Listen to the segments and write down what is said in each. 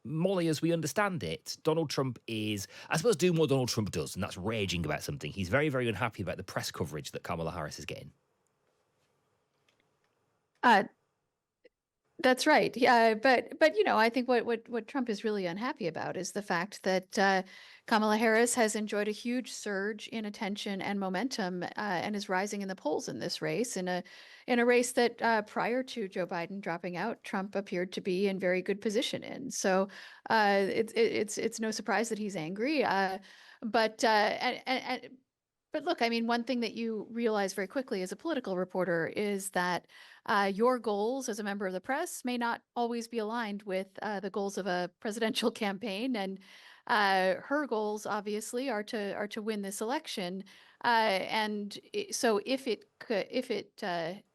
Molly, as we understand it, Donald Trump is, I suppose, doing what Donald Trump does, and that's raging about something. He's very, very unhappy about the press coverage that Kamala Harris is getting. Uh, that's right. Yeah, but I think what Trump is really unhappy about is the fact that Kamala Harris has enjoyed a huge surge in attention and momentum, and is rising in the polls in this race, in a race that prior to Joe Biden dropping out, Trump appeared to be in very good position in. So it's no surprise that he's angry. But but look, I mean, one thing that you realize very quickly as a political reporter is that your goals as a member of the press may not always be aligned with the goals of a presidential campaign, and her goals obviously are to win this election. So if it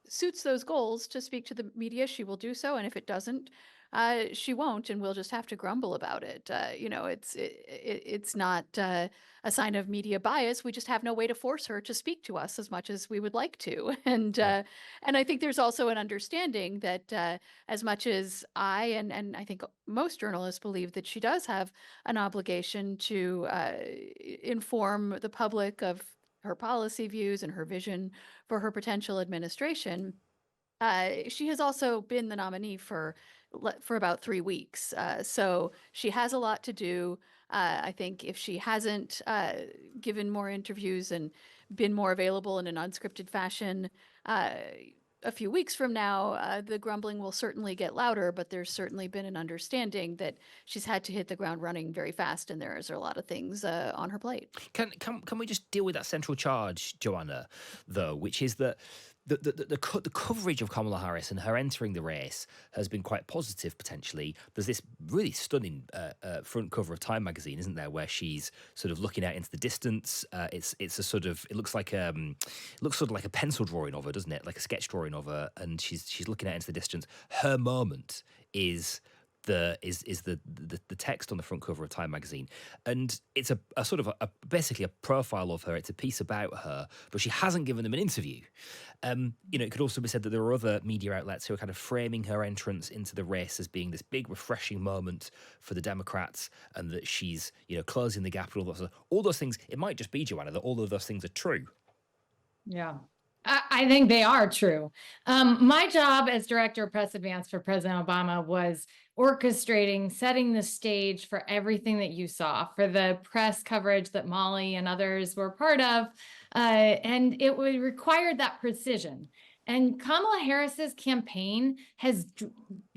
suits those goals to speak to the media, she will do so, and if it doesn't, she won't, and we'll just have to grumble about it. It's not a sign of media bias. We just have no way to force her to speak to us as much as we would like to. Yeah. And I think there's also an understanding that as much as and I think most journalists believe that she does have an obligation to inform the public of her policy views and her vision for her potential administration. She has also been the nominee for about 3 weeks, so she has a lot to do. I think if she hasn't given more interviews and been more available in an unscripted fashion, a few weeks from now, the grumbling will certainly get louder, but there's certainly been an understanding that she's had to hit the ground running very fast, and there's a lot of things on her plate. Can we just deal with that central charge, Joanna, though, which is that the coverage of Kamala Harris and her entering the race has been quite positive, potentially. There's this really stunning front cover of Time magazine, isn't there, where she's sort of looking out into the distance. It's a sort of, it looks sort of like a pencil drawing of her, doesn't it? Like a sketch drawing of her, and she's looking out into the distance. Her moment is the text on the front cover of Time magazine, and it's a sort of basically a profile of her. It's a piece about her, but she hasn't given them an interview. It could also be said that there are other media outlets who are kind of framing her entrance into the race as being this big, refreshing moment for the Democrats, and that she's closing the gap and all those things. It might just be, Joanna, that all of those things are true. Yeah. I think they are true. My job as director of press advance for President Obama was orchestrating, setting the stage for everything that you saw, for the press coverage that Molly and others were part of. And it would require that precision. And Kamala Harris's campaign has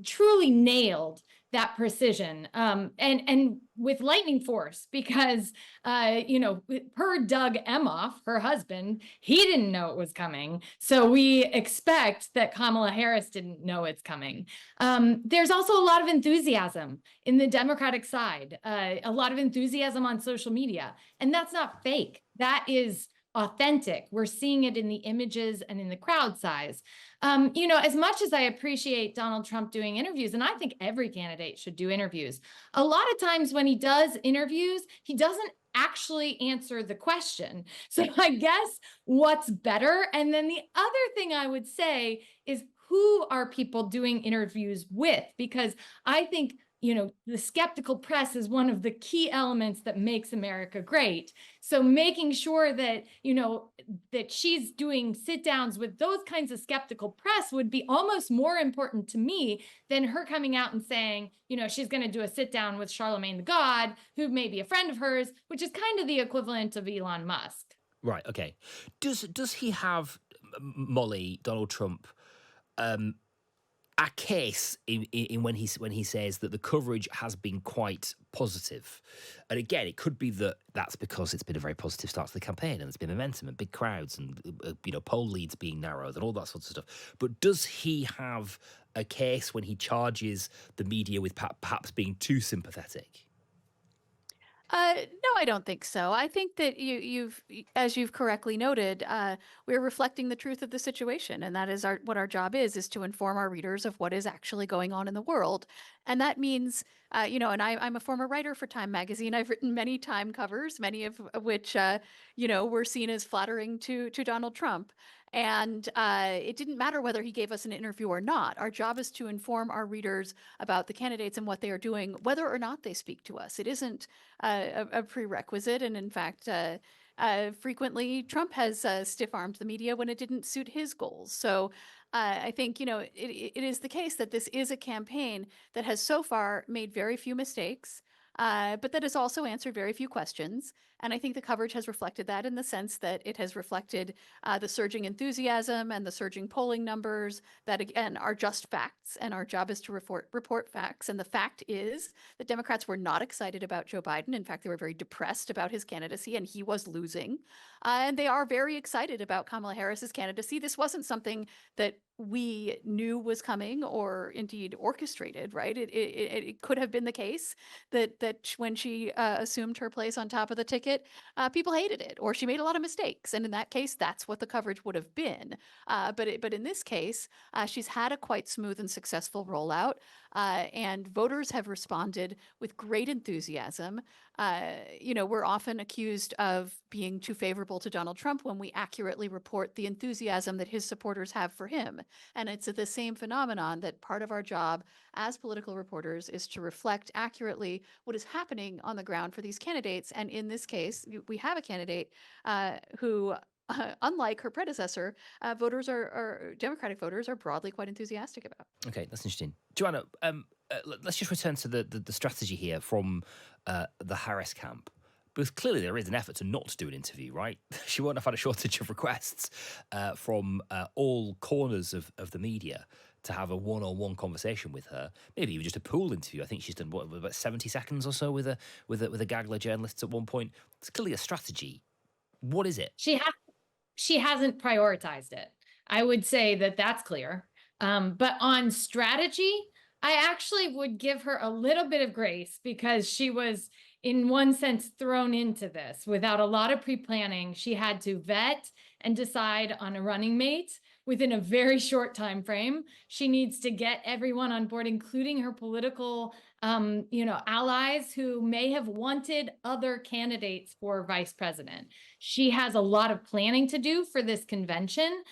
truly nailed that precision, and with lightning force, because per Doug Emhoff, her husband, he didn't know it was coming. So we expect that Kamala Harris didn't know it's coming. There's also a lot of enthusiasm in the Democratic side, a lot of enthusiasm on social media, and that's not fake. That is authentic. We're seeing it in the images and in the crowd size. As much as I appreciate Donald Trump doing interviews, and I think every candidate should do interviews, a lot of times when he does interviews, he doesn't actually answer the question. So I guess what's better? And then the other thing I would say is, who are people doing interviews with? Because I think the skeptical press is one of the key elements that makes America great. So making sure that, that she's doing sit downs with those kinds of skeptical press would be almost more important to me than her coming out and saying, she's going to do a sit down with Charlemagne the God, who may be a friend of hers, which is kind of the equivalent of Elon Musk. Right. Okay. Does he have, Molly, Donald Trump, a case in when he says that the coverage has been quite positive? And again, it could be that's because it's been a very positive start to the campaign, and there's been momentum and big crowds, and poll leads being narrowed and all that sort of stuff. But does he have a case when he charges the media with perhaps being too sympathetic? No, I don't think so. I think that as you've correctly noted, we're reflecting the truth of the situation, and that is what our job is to inform our readers of what is actually going on in the world. And that means, and I'm a former writer for Time magazine. I've written many Time covers, many of which, were seen as flattering to Donald Trump. And it didn't matter whether he gave us an interview or not. Our job is to inform our readers about the candidates and what they are doing, whether or not they speak to us. It isn't a prerequisite. And in fact, frequently Trump has stiff-armed the media when it didn't suit his goals. So I think, it is the case that this is a campaign that has so far made very few mistakes, but that has also answered very few questions. And I think the coverage has reflected that in the sense that it has reflected the surging enthusiasm and the surging polling numbers that, again, are just facts. And our job is to report facts. And the fact is that Democrats were not excited about Joe Biden. In fact, they were very depressed about his candidacy, and he was losing. And they are very excited about Kamala Harris's candidacy. This wasn't something that we knew was coming or indeed orchestrated, right? It could have been the case that when she assumed her place on top of the ticket, people hated it, or she made a lot of mistakes. And in that case, that's what the coverage would have been. But in this case, she's had a quite smooth and successful rollout, and voters have responded with great enthusiasm. We're often accused of being too favorable to Donald Trump when we accurately report the enthusiasm that his supporters have for him. And it's the same phenomenon that part of our job as political reporters is to reflect accurately what is happening on the ground for these candidates. And in this case, we have a candidate who, unlike her predecessor, Democratic voters are broadly quite enthusiastic about. Okay, that's interesting. Joanna, let's just return to the strategy here from the Harris camp. Because clearly there is an effort to not do an interview, right? She won't have had a shortage of requests from all corners of the media to have a one-on-one conversation with her. Maybe even just a pool interview. I think she's done about 70 seconds or so with a gaggle of journalists at one point. It's clearly a strategy. What is it? She hasn't prioritized it. I would say that that's clear. But on strategy, I actually would give her a little bit of grace because she was, in one sense, thrown into this without a lot of pre-planning. She had to vet and decide on a running mate within a very short time frame. She needs to get everyone on board, including her political allies who may have wanted other candidates for vice president. She has a lot of planning to do for this convention.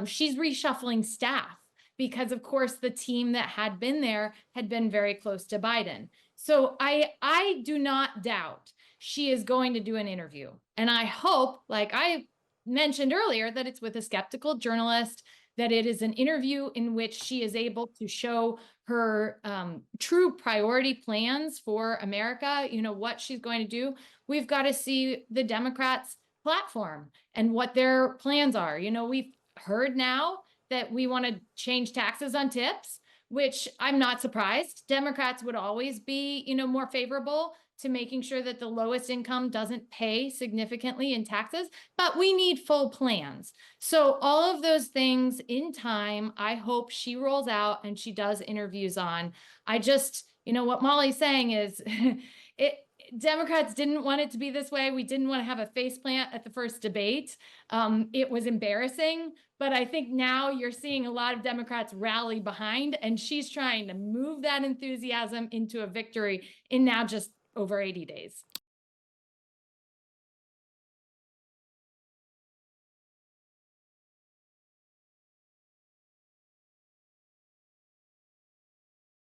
She's reshuffling staff because, of course, the team that had been there had been very close to Biden. So I do not doubt she is going to do an interview. And I hope, like I mentioned earlier, that it's with a skeptical journalist, that it is an interview in which she is able to show her true priority plans for America, what she's going to do. We've got to see the Democrats' platform and what their plans are. We've heard now that we want to change taxes on tips, which I'm not surprised. Democrats would always be, more favorable to making sure that the lowest income doesn't pay significantly in taxes, but we need full plans. So all of those things in time, I hope she rolls out and she does interviews on. I just, what Molly's saying is Democrats didn't want it to be this way. We didn't want to have a faceplant at the first debate. It was embarrassing, but I think now you're seeing a lot of Democrats rally behind, and she's trying to move that enthusiasm into a victory in now just over 80 days.